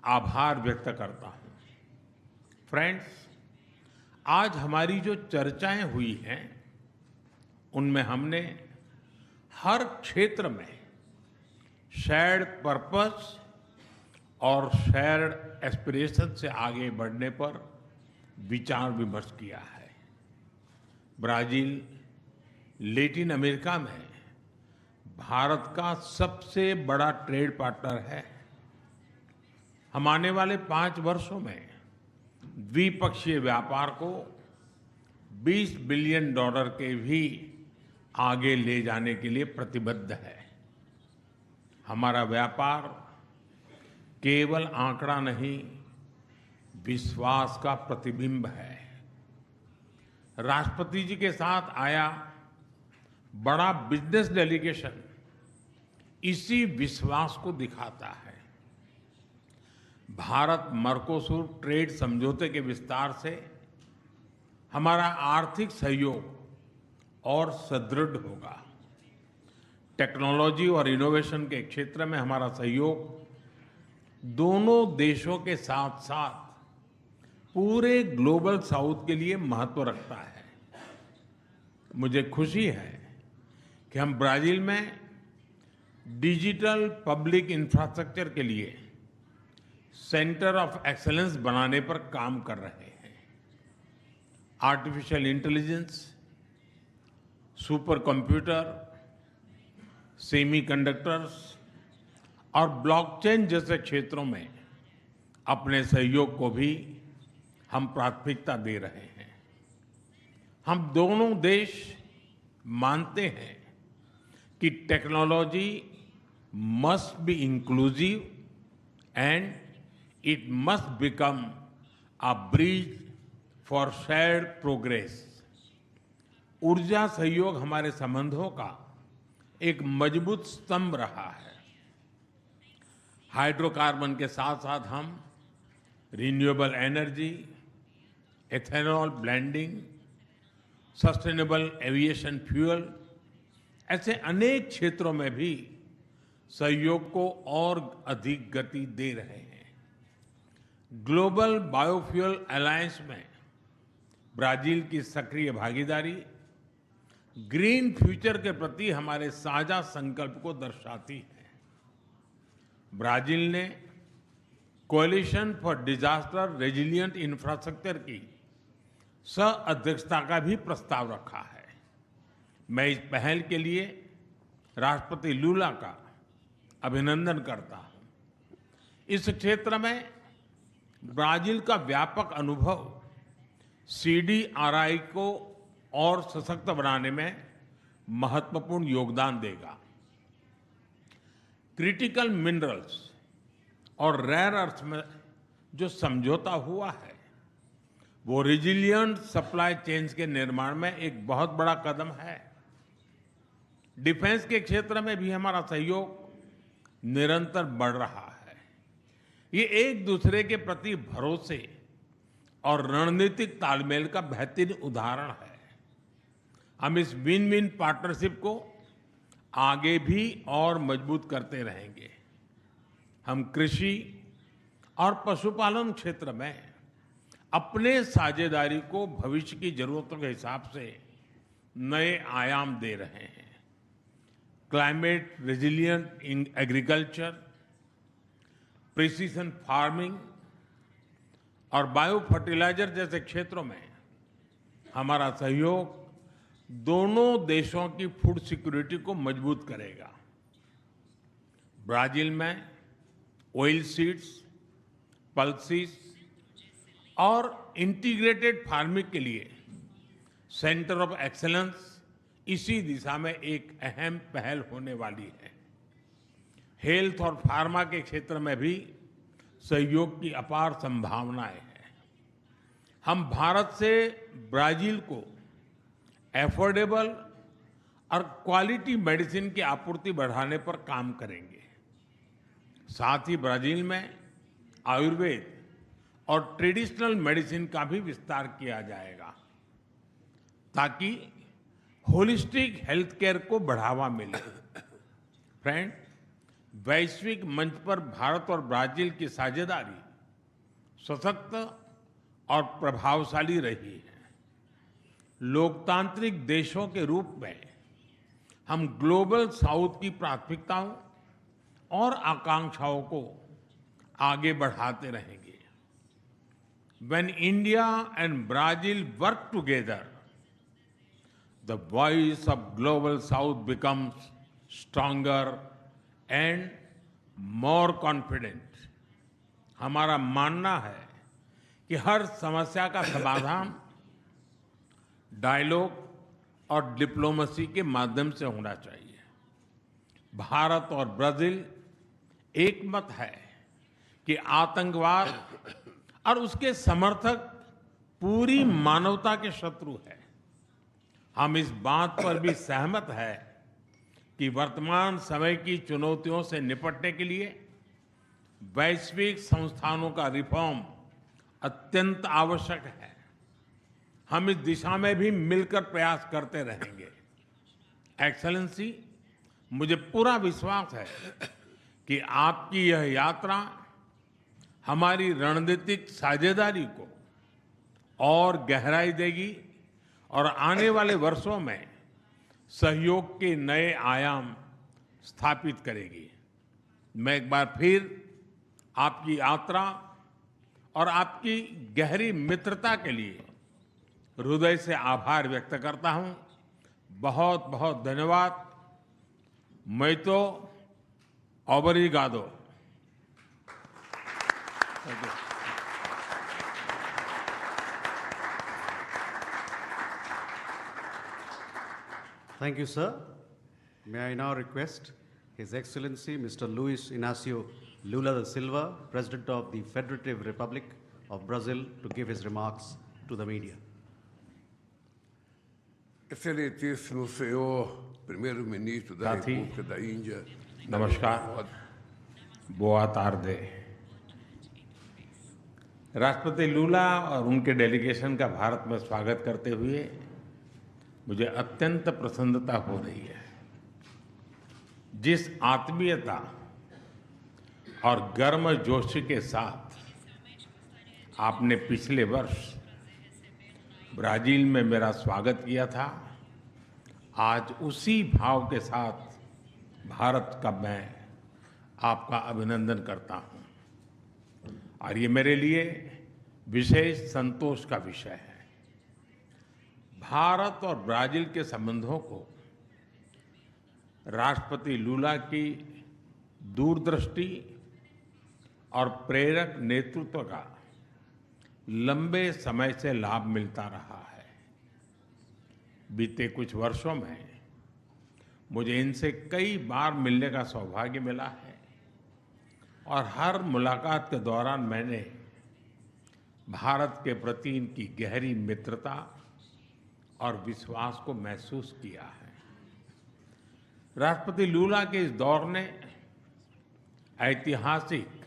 आभार व्यक्त करता हूं। फ्रेंड्स, आज हमारी जो चर्चाएं हुई हैं, उनमें हमने हर क्षेत्र में शेयर्ड पर्पस और शेयर्ड एस्पिरेशन से आगे बढ़ने पर विचार विमर्श किया है। ब्राजील लैटिन अमेरिका में भारत का सबसे बड़ा ट्रेड पार्टनर है। हम आने वाले 5 वर्षों में द्विपक्षीय व्यापार को $20 बिलियन के भी आगे ले जाने के लिए प्रतिबद्ध है। हमारा व्यापार केवल आंकड़ा नहीं, विश्वास का प्रतिबिंब है। राष्ट्रपति जी के साथ आया बड़ा बिजनेस डेलीगेशन इसी विश्वास को दिखाता है। भारत मर्कोसुर ट्रेड समझौते के विस्तार से हमारा आर्थिक सहयोग और सुदृढ़ होगा। टेक्नोलॉजी और इनोवेशन के क्षेत्र में हमारा सहयोग दोनों देशों के साथ साथ पूरे ग्लोबल साउथ के लिए महत्व रखता है। मुझे खुशी है कि हम ब्राजील में डिजिटल पब्लिक इंफ्रास्ट्रक्चर के लिए सेंटर ऑफ एक्सीलेंस बनाने पर काम कर रहे हैं। Artificial intelligence, super computer, semiconductors और ब्लॉकचेन जैसे क्षेत्रों में अपने सहयोग को भी हम प्राथमिकता दे रहे हैं। हम दोनों देश मानते हैं कि technology must be inclusive and it must become a bridge for shared progress. ऊर्जा सहयोग हमारे संबंधों का एक मजबूत स्तंभ रहा है। हाइड्रोकार्बन के साथ साथ हम renewable energy, ethanol blending, sustainable aviation fuel ऐसे अनेक क्षेत्रों में भी सहयोग को और अधिक गति दे रहे हैं। ग्लोबल बायोफ्यूल अलायंस में ब्राजील की सक्रिय भागीदारी ग्रीन फ्यूचर के प्रति हमारे साझा संकल्प को दर्शाती है। ब्राजील ने coalition for disaster resilient infrastructure की सह-अध्यक्षता का भी प्रस्ताव रखा है। मैं इस पहल के लिए राष्ट्रपति लूला का अभिनंदन करता हूं। इस क्षेत्र में ब्राजील का व्यापक अनुभव सीडीआरआई को और सशक्त बनाने में महत्वपूर्ण योगदान देगा। क्रिटिकल मिनरल्स और रेयर अर्थ में जो समझौता हुआ है, वो रेजिलिएंट सप्लाई चेन्स के निर्माण में एक बहुत बड़ा कदम है। डिफेंस के क्षेत्र में भी हमारा सहयोग निरंतर बढ़ रहा है। ये एक दूसरे के प्रति भरोसे और रणनीतिक तालमेल का बेहतरीन उदाहरण है। हम इस विन विन पार्टनरशिप को आगे भी और मजबूत करते रहेंगे। हम कृषि और पशुपालन क्षेत्र में अपने साझेदारी को भविष्य की जरूरतों के हिसाब से नए आयाम दे रहे हैं। Climate resilient agriculture, precision farming और बायो फर्टिलाइजर जैसे क्षेत्रों में हमारा सहयोग दोनों देशों की फूड सिक्योरिटी को मजबूत करेगा। ब्राजील में ऑयल सीड्स, पल्सीज और इंटीग्रेटेड फार्मिंग के लिए सेंटर ऑफ एक्सीलेंस इसी दिशा में एक अहम पहल होने वाली है। हेल्थ और फार्मा के क्षेत्र में भी सहयोग की अपार संभावनाएं हैं। हम भारत से ब्राजील को एफोर्डेबल और क्वालिटी मेडिसिन की आपूर्ति बढ़ाने पर काम करेंगे। साथ ही ब्राजील में आयुर्वेद और ट्रेडिशनल मेडिसिन का भी विस्तार किया जाएगा ताकि होलिस्टिक हेल्थ केयर को बढ़ावा मिले। फ्रेंड, वैश्विक मंच पर भारत और ब्राजील की साझेदारी सशक्त और प्रभावशाली रही है। लोकतांत्रिक देशों के रूप में हम ग्लोबल साउथ की प्राथमिकताओं और आकांक्षाओं को आगे बढ़ाते रहेंगे। When India and Brazil work together, the voice of global south becomes stronger and more confident. हमारा मानना है कि हर समस्या का समाधान डायलॉग और डिप्लोमेसी के माध्यम से होना चाहिए। भारत और ब्राजील एक मत है कि आतंकवाद और उसके समर्थक पूरी मानवता के शत्रु है। हम इस बात पर भी सहमत है कि वर्तमान समय की चुनौतियों से निपटने के लिए वैश्विक संस्थानों का रिफॉर्म अत्यंत आवश्यक है। हम इस दिशा में भी मिलकर प्रयास करते रहेंगे। एक्सेलेंसी, मुझे पूरा विश्वास है कि आपकी यह यात्रा हमारी रणनीतिक साझेदारी को और गहराई देगी और आने वाले वर्षों में सहयोग के नए आयाम स्थापित करेगी। मैं एक बार फिर आपकी यात्रा और आपकी गहरी मित्रता के लिए हृदय से आभार व्यक्त करता हूं। बहुत बहुत धन्यवाद। मैं तो ओब्रिगादो। Thank you, sir. May I now request His Excellency Mr. Luis Inácio Lula da Silva, President of the Federative Republic of Brazil, to give his remarks to the media. Excelentíssimo senhor primeiro-ministro da Sathi, República da Índia. नमस्कार, बोआ तारदे। राष्ट्रपति लूला और उनके delegation का भारत में स्वागत करते हुए मुझे अत्यंत प्रसन्नता हो रही है। जिस आत्मीयता और गर्मजोशी के साथ आपने पिछले वर्ष ब्राजील में मेरा स्वागत किया था, आज उसी भाव के साथ भारत का मैं आपका अभिनंदन करता हूं। और ये मेरे लिए विशेष संतोष का विषय है। भारत और ब्राजील के संबंधों को राष्ट्रपति लूला की दूरदृष्टि और प्रेरक नेतृत्व का लंबे समय से लाभ मिलता रहा है। बीते कुछ वर्षों में मुझे इनसे कई बार मिलने का सौभाग्य मिला है और हर मुलाकात के दौरान मैंने भारत के प्रति इनकी गहरी मित्रता और विश्वास को महसूस किया है। राष्ट्रपति लूला के इस दौर ने ऐतिहासिक